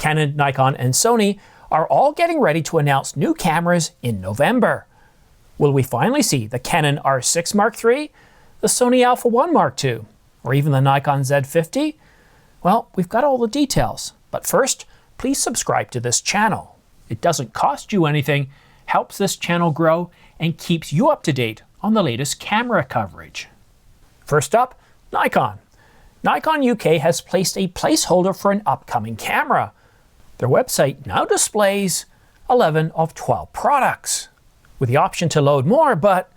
Canon, Nikon, and Sony are all getting ready to announce new cameras in November. Will we finally see the Canon R6 Mark III, the Sony Alpha 1 Mark II, or even the Nikon Z50? Well, we've got all the details, but first, please subscribe to this channel. It doesn't cost you anything, helps this channel grow, and keeps you up to date on the latest camera coverage. First up, Nikon. Nikon UK has placed a placeholder for an upcoming camera. Their website now displays 11 of 12 products, with the option to load more, but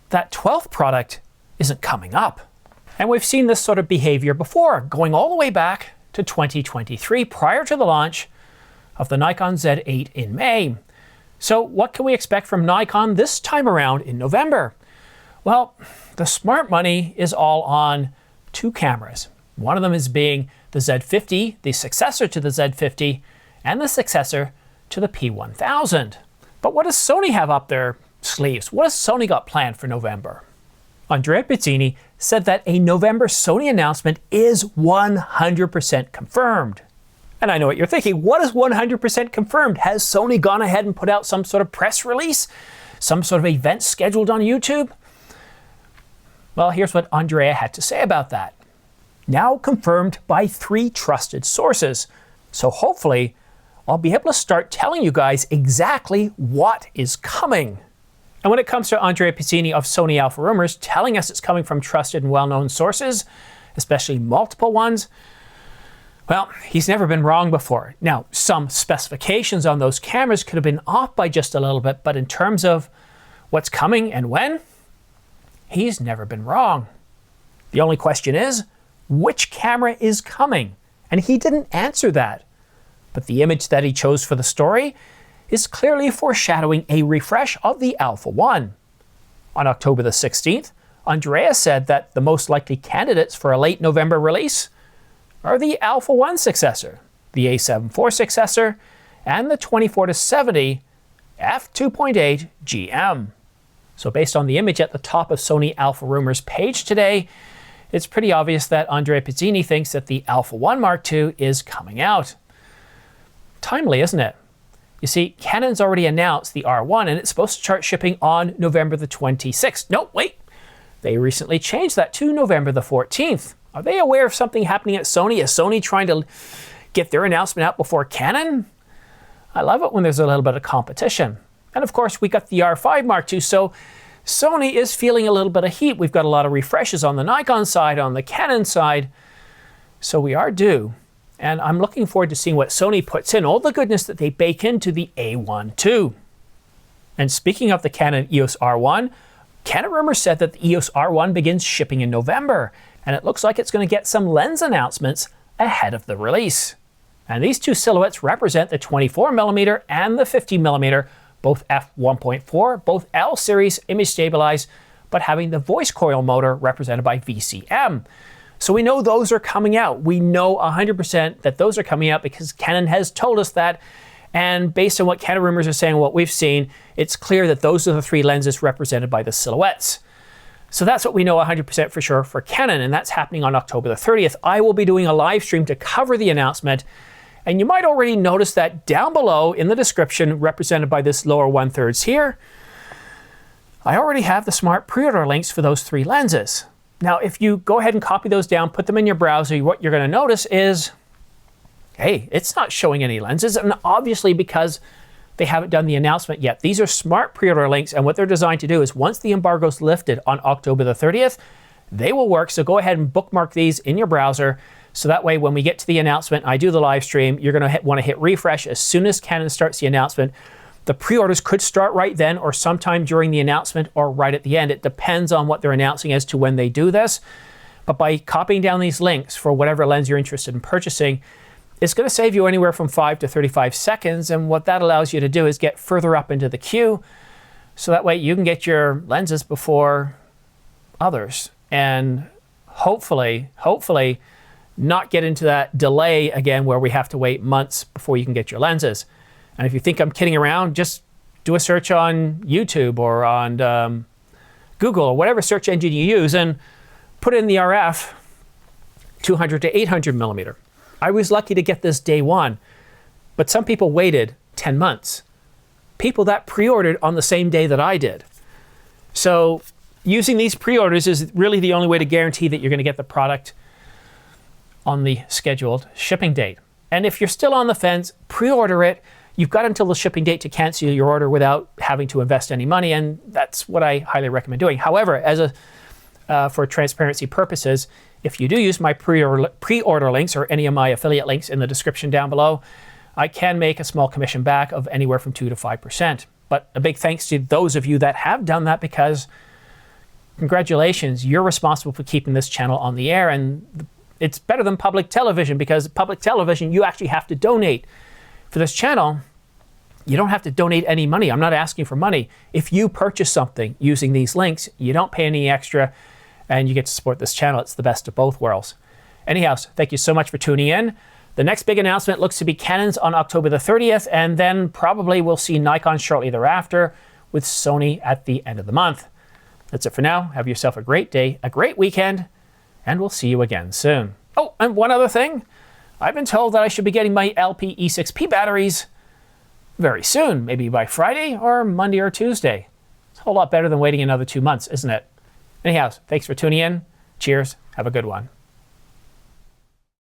that 12th product isn't coming up. And we've seen this sort of behavior before, going all the way back to 2023, prior to the launch of the Nikon Z8 in May. So what can we expect from Nikon this time around in November? Well, the smart money is all on two cameras. One of them is being the Z50, the successor to the Z50, and the successor to the P1000. But what does Sony have up their sleeves? What has Sony got planned for November? Andrea Pizzini said that a November Sony announcement is 100% confirmed. And I know what you're thinking. What is 100% confirmed? Has Sony gone ahead and put out some sort of press release? Some sort of event scheduled on YouTube? Well, here's what Andrea had to say about that. Now confirmed by 3 trusted sources. So hopefully, I'll be able to start telling you guys exactly what is coming. And when it comes to Andrea Pizzini of Sony Alpha Rumors telling us it's coming from trusted and well-known sources, especially multiple ones, well, he's never been wrong before. Now, some specifications on those cameras could have been off by just a little bit, but in terms of what's coming and when, he's never been wrong. The only question is, which camera is coming? And he didn't answer that. But the image that he chose for the story is clearly foreshadowing a refresh of the Alpha 1. On October the 16th, Andrea said that the most likely candidates for a late November release are the Alpha 1 successor, the A7 IV successor, and the 24-70 f2.8 GM. So based on the image at the top of Sony Alpha Rumors page today, it's pretty obvious that Andrea Pizzini thinks that the Alpha 1 Mark II is coming out. Timely, isn't it? You see, Canon's already announced the R1 and it's supposed to start shipping on November the 26th. No, wait! They recently changed that to November the 14th. Are they aware of something happening at Sony? Is Sony trying to get their announcement out before Canon? I love it when there's a little bit of competition. And of course, we got the R5 Mark II, so Sony is feeling a little bit of heat. We've got a lot of refreshes on the Nikon side, on the Canon side, so we are due. And I'm looking forward to seeing what Sony puts in, all the goodness that they bake into the A1 too. And speaking of the Canon EOS R1, Canon Rumors said that the EOS R1 begins shipping in November, and it looks like it's going to get some lens announcements ahead of the release. And these two silhouettes represent the 24mm and the 50mm, both f1.4, both L series image stabilized, but having the voice coil motor represented by VCM. So we know those are coming out. We know 100% that those are coming out because Canon has told us that. And based on what Canon Rumors are saying, what we've seen, it's clear that those are the 3 lenses represented by the silhouettes. So that's what we know 100% for sure for Canon, and that's happening on October the 30th. I will be doing a live stream to cover the announcement. And you might already notice that down below in the description, represented by this lower 1/3 here, I already have the smart pre-order links for those 3 lenses. Now, if you go ahead and copy those down, put them in your browser, what you're going to notice is, hey, it's not showing any lenses, and obviously because they haven't done the announcement yet. These are smart pre-order links, and what they're designed to do is once the embargo's lifted on October the 30th, they will work. So go ahead and bookmark these in your browser. So that way, when we get to the announcement, I do the live stream, you're going to want to hit refresh as soon as Canon starts the announcement. The pre-orders could start right then or sometime during the announcement or right at the end. It depends on what they're announcing as to when they do this. But by copying down these links for whatever lens you're interested in purchasing, it's going to save you anywhere from 5 to 35 seconds. And what that allows you to do is get further up into the queue. So that way you can get your lenses before others. And hopefully not get into that delay again where we have to wait months before you can get your lenses. And if you think I'm kidding around, just do a search on YouTube or on Google or whatever search engine you use and put in the RF 200 to 800 millimeter. I was lucky to get this day one. But some people waited 10 months. People that pre-ordered on the same day that I did. So using these pre-orders is really the only way to guarantee that you're going to get the product on the scheduled shipping date. And if you're still on the fence, pre-order it. You've got until the shipping date to cancel your order without having to invest any money, and that's what I highly recommend doing. However, for transparency purposes, if you do use my pre-order links or any of my affiliate links in the description down below, I can make a small commission back of anywhere from 2 to 5%. But a big thanks to those of you that have done that, because congratulations, you're responsible for keeping this channel on the air, and it's better than public television, because public television, you actually have to donate. For this channel, you don't have to donate any money. I'm not asking for money. If you purchase something using these links, you don't pay any extra, and you get to support this channel. It's the best of both worlds. Anyhow, thank you so much for tuning in. The next big announcement looks to be Canon's on October the 30th, and then probably we'll see Nikon shortly thereafter, with Sony at the end of the month. That's it for now. Have yourself a great day, a great weekend, and we'll see you again soon. Oh, and one other thing. I've been told that I should be getting my LP E6P batteries very soon, maybe by Friday or Monday or Tuesday. It's a whole lot better than waiting another 2 months, isn't it? Anyhow, thanks for tuning in. Cheers. Have a good one.